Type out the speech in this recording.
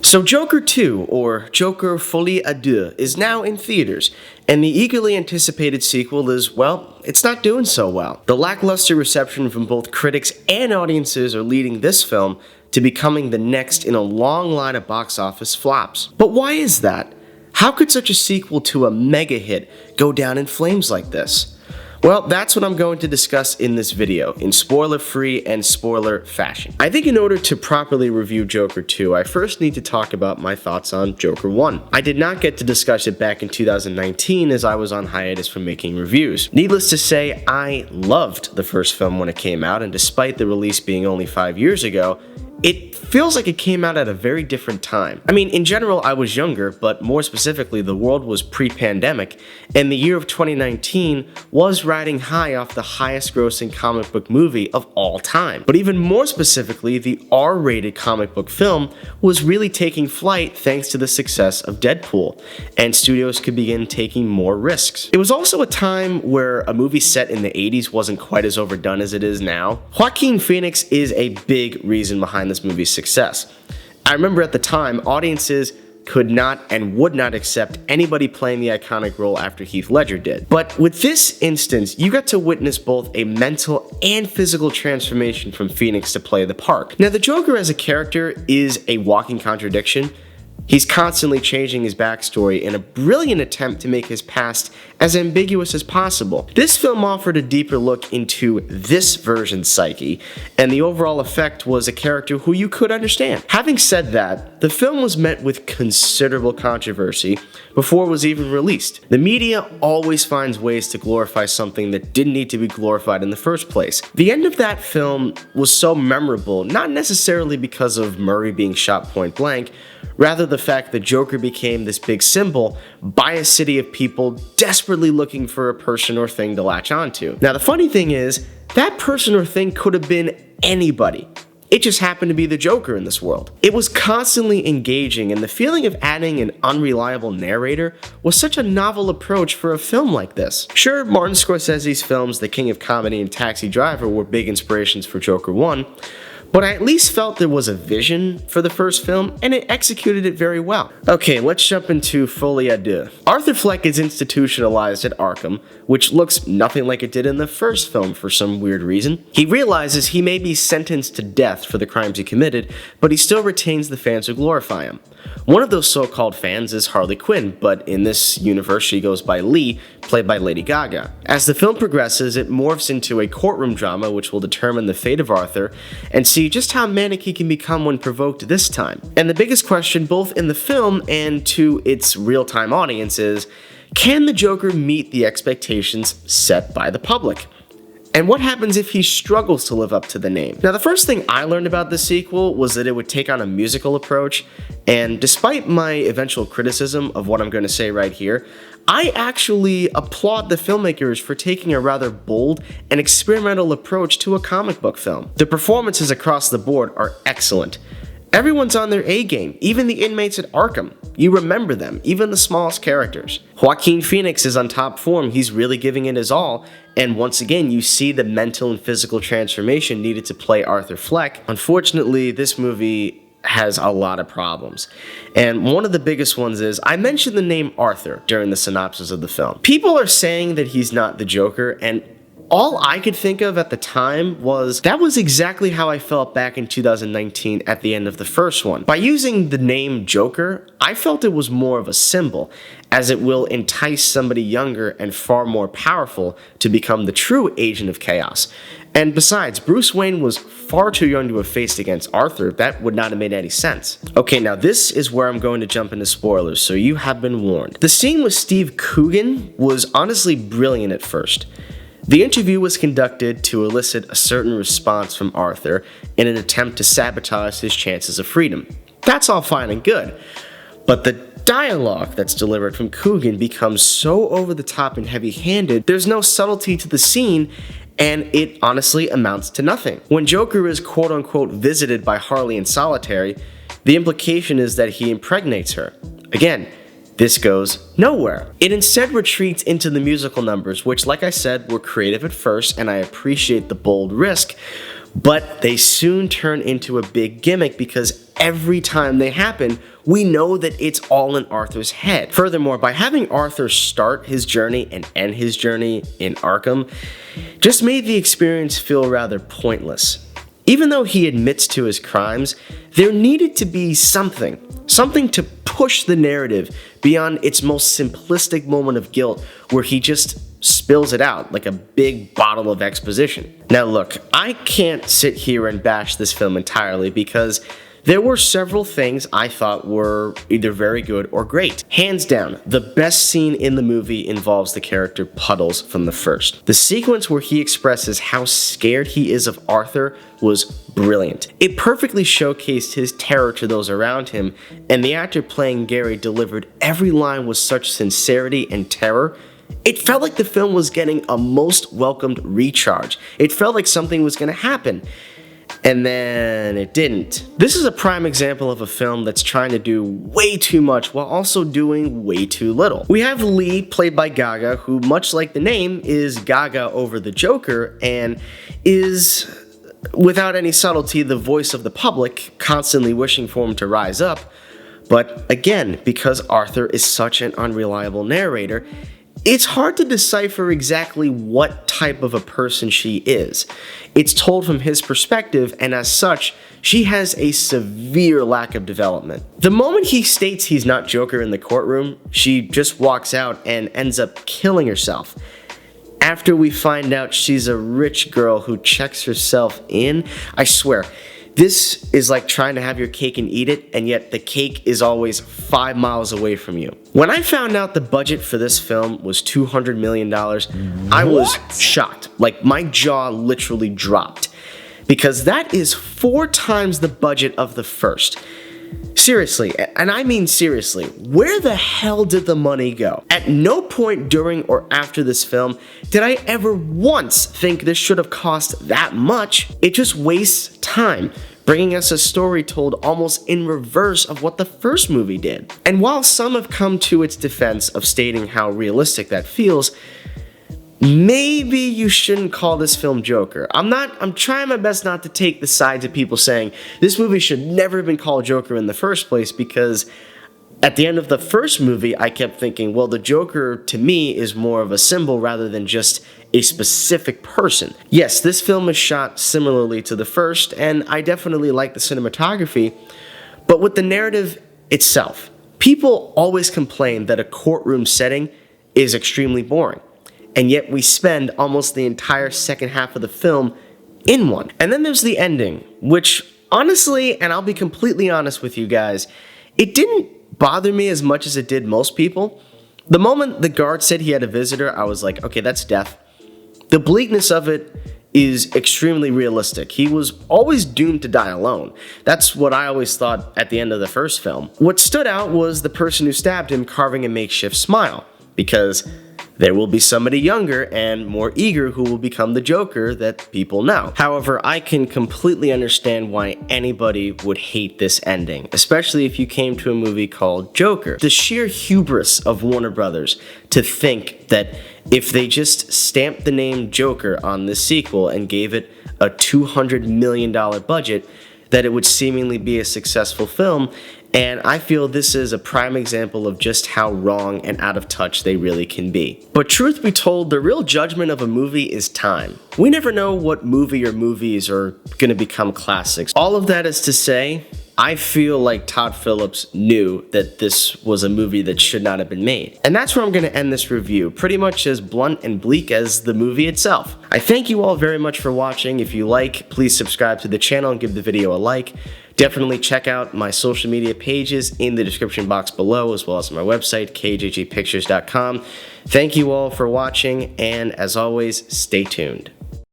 So Joker 2, or Joker Folie à Deux, is now in theaters, and the eagerly anticipated sequel is, well, it's not doing so well. The lackluster reception from both critics and audiences are leading this film to becoming the next in a long line of box office flops. But why is that? How could such a sequel to a mega hit go down in flames like this? Well, that's what I'm going to discuss in this video, in spoiler-free and spoiler fashion. I think in order to properly review Joker 2, I first need to talk about my thoughts on Joker 1. I did not get to discuss it back in 2019 as I was on hiatus from making reviews. Needless to say, I loved the first film when it came out, and despite the release being only 5 years ago, it feels like it came out at a very different time. I mean, in general, I was younger, but more specifically, the world was pre-pandemic, and the year of 2019 was riding high off the highest grossing comic book movie of all time. But even more specifically, the R-rated comic book film was really taking flight thanks to the success of Deadpool, and studios could begin taking more risks. It was also a time where a movie set in the 80s wasn't quite as overdone as it is now. Joaquin Phoenix is a big reason behind this movie's success. I remember at the time, audiences could not and would not accept anybody playing the iconic role after Heath Ledger did. But with this instance, you got to witness both a mental and physical transformation from Phoenix to play the part. Now, the Joker as a character is a walking contradiction. He's constantly changing his backstory in a brilliant attempt to make his past as ambiguous as possible. This film offered a deeper look into this version's psyche, and the overall effect was a character who you could understand. Having said that, the film was met with considerable controversy before it was even released. The media always finds ways to glorify something that didn't need to be glorified in the first place. The end of that film was so memorable, not necessarily because of Murray being shot point blank, rather the fact that Joker became this big symbol by a city of people desperately looking for a person or thing to latch onto. Now, the funny thing is, that person or thing could have been anybody. It just happened to be the Joker in this world. It was constantly engaging, and the feeling of adding an unreliable narrator was such a novel approach for a film like this. Sure, Martin Scorsese's films The King of Comedy and Taxi Driver were big inspirations for Joker 1, but I at least felt there was a vision for the first film, and it executed it very well. Okay, let's jump into Folie à Deux. Arthur Fleck is institutionalized at Arkham, which looks nothing like it did in the first film for some weird reason. He realizes he may be sentenced to death for the crimes he committed, but he still retains the fans who glorify him. One of those so-called fans is Harley Quinn, but in this universe she goes by Lee, played by Lady Gaga. As the film progresses, it morphs into a courtroom drama which will determine the fate of Arthur, and see just how manic he can become when provoked this time. And the biggest question, both in the film and to its real-time audience, is, can the Joker meet the expectations set by the public? And what happens if he struggles to live up to the name? Now, the first thing I learned about this sequel was that it would take on a musical approach, and despite my eventual criticism of what I'm going to say right here, I actually applaud the filmmakers for taking a rather bold and experimental approach to a comic book film. The performances across the board are excellent. Everyone's on their A game, even the inmates at Arkham. You remember them, even the smallest characters. Joaquin Phoenix is on top form, he's really giving it his all, and once again you see the mental and physical transformation needed to play Arthur Fleck. Unfortunately, this movie has a lot of problems. And one of the biggest ones is, I mentioned the name Arthur during the synopsis of the film. People are saying that he's not the Joker, and all I could think of at the time was, that was exactly how I felt back in 2019 at the end of the first one. By using the name Joker, I felt it was more of a symbol, as it will entice somebody younger and far more powerful to become the true agent of chaos. And besides, Bruce Wayne was far too young to have faced against Arthur. That would not have made any sense. Okay, now this is where I'm going to jump into spoilers, so you have been warned. The scene with Steve Coogan was honestly brilliant at first. The interview was conducted to elicit a certain response from Arthur in an attempt to sabotage his chances of freedom. That's all fine and good, but the dialogue that's delivered from Coogan becomes so over the top and heavy-handed, there's no subtlety to the scene, and it honestly amounts to nothing. When Joker is quote-unquote visited by Harley in solitary, the implication is that he impregnates her. Again, this goes nowhere. It instead retreats into the musical numbers, which, like I said, were creative at first, and I appreciate the bold risk, But they soon turn into a big gimmick because every time they happen, we know that it's all in Arthur's head. Furthermore, by having Arthur start his journey and end his journey in Arkham, just made the experience feel rather pointless. Even though he admits to his crimes, there needed to be something to push the narrative beyond its most simplistic moment of guilt where he just spills it out like a big bottle of exposition. Now look, I can't sit here and bash this film entirely because there were several things I thought were either very good or great. Hands down, the best scene in the movie involves the character Puddles from the first. The sequence where he expresses how scared he is of Arthur was brilliant. It perfectly showcased his terror to those around him, and the actor playing Gary delivered every line with such sincerity and terror. It felt like the film was getting a most welcomed recharge. It felt like something was going to happen. And then it didn't. This is a prime example of a film that's trying to do way too much while also doing way too little. We have Lee, played by Gaga, who, much like the name, is gaga over the Joker and is, without any subtlety, the voice of the public, constantly wishing for him to rise up. But again, because Arthur is such an unreliable narrator, it's hard to decipher exactly what type of a person she is. It's told from his perspective, and as such, she has a severe lack of development. The moment he states he's not Joker in the courtroom, she just walks out and ends up killing herself. After we find out she's a rich girl who checks herself in, I swear, this is like trying to have your cake and eat it, and yet the cake is always 5 miles away from you. When I found out the budget for this film was $200 million, I was shocked. Like, my jaw literally dropped. Because that is 4 times the budget of the first. Seriously, and I mean seriously, where the hell did the money go? At no point during or after this film did I ever once think this should have cost that much. It just wastes time, bringing us a story told almost in reverse of what the first movie did. And while some have come to its defense of stating how realistic that feels, maybe you shouldn't call this film Joker. I'm trying my best not to take the sides of people saying this movie should never have been called Joker in the first place, because at the end of the first movie, I kept thinking, well, the Joker to me is more of a symbol rather than just a specific person. Yes, this film is shot similarly to the first, and I definitely like the cinematography, but with the narrative itself, people always complain that a courtroom setting is extremely boring. And yet we spend almost the entire second half of the film in one. And then there's the ending, which honestly, and I'll be completely honest with you guys, it didn't bother me as much as it did most people. The moment the guard said he had a visitor, I was like, okay, that's death. The bleakness of it is extremely realistic. He was always doomed to die alone. That's what I always thought at the end of the first film. What stood out was the person who stabbed him carving a makeshift smile, because there will be somebody younger and more eager who will become the Joker that people know. However, I can completely understand why anybody would hate this ending, especially if you came to a movie called Joker. The sheer hubris of Warner Brothers to think that if they just stamped the name Joker on this sequel and gave it a $200 million budget, that it would seemingly be a successful film. And I feel this is a prime example of just how wrong and out of touch they really can be. But truth be told, the real judgment of a movie is time. We never know what movie or movies are going to become classics. All of that is to say, I feel like Todd Phillips knew that this was a movie that should not have been made. And that's where I'm going to end this review, pretty much as blunt and bleak as the movie itself. I thank you all very much for watching. If you like, please subscribe to the channel and give the video a like. Definitely check out my social media pages in the description box below, as well as my website, kjgpictures.com. Thank you all for watching, and as always, stay tuned.